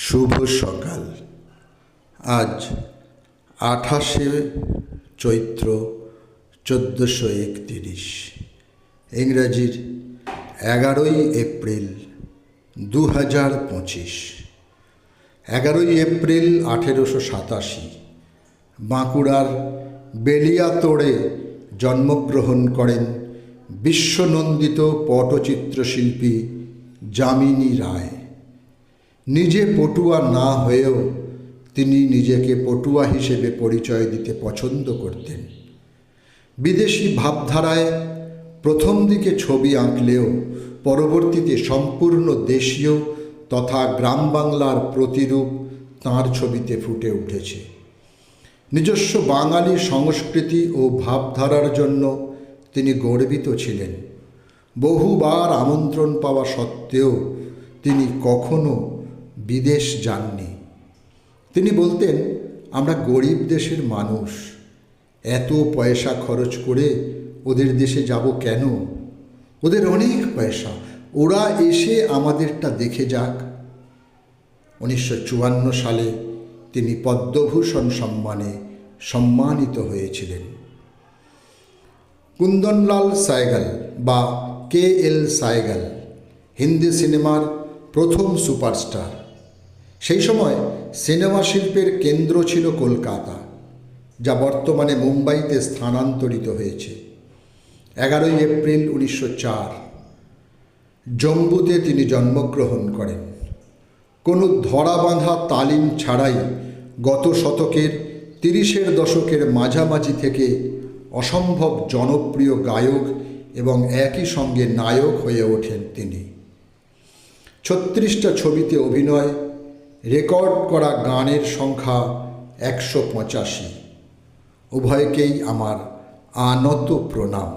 শুভ সকাল। আজ 28শে চৈত্র 1431, ইংরাজির 11ই April 2025। 11ই April 1887 বাঁকুড়ার বেলিয়াতোড়ে জন্মগ্রহণ করেন বিশ্বনন্দিত পটচিত্রশিল্পী যামিনী রায়। নিজে পটুয়া না হয়েও তিনি নিজেকে পটুয়া হিসেবে পরিচয় দিতে পছন্দ করতেন। বিদেশি ভাবধারায় প্রথম দিকে ছবি আঁকলেও পরবর্তীতে সম্পূর্ণ দেশীয় তথা গ্রাম বাংলার প্রতিরূপ তাঁর ছবিতে ফুটে উঠেছে। নিজস্ব বাঙালি সংস্কৃতি ও ভাবধারার জন্য তিনি গর্বিত ছিলেন। বহুবার আমন্ত্রণ পাওয়া সত্ত্বেও তিনি কখনো বিদেশ যাননি। তিনি বলতেন, আমরা গরিব দেশের মানুষ, এত পয়সা খরচ করে ওদের দেশে যাব কেন? ওদের অনেক পয়সা, ওরা এসে আমাদেরটা দেখে যাক। 1954 সালে তিনি পদ্মভূষণ সম্মানে সম্মানিত হয়েছিলেন। কুন্দনলাল সাইগাল বা KL সাইগাল হিন্দি সিনেমার প্রথম সুপারস্টার। সেই সময় সিনেমা শিল্পের কেন্দ্র ছিল কলকাতা, যা বর্তমানে মুম্বাইতে স্থানান্তরিত হয়েছে। 11ই এপ্রিল 1904 জম্বুতে তিনি জন্মগ্রহণ করেন। কোনো ধরাবাঁধা তালিম ছাড়াই গত শতকের 30-এর দশকের মাঝামাঝি থেকে অসম্ভব জনপ্রিয় গায়ক এবং একই সঙ্গে নায়ক হয়ে ওঠেন তিনি। 36টা ছবিতে অভিনয়, রেকর্ড করা গানের সংখ্যা 185। উভয়কেই আমার আনত প্রণাম।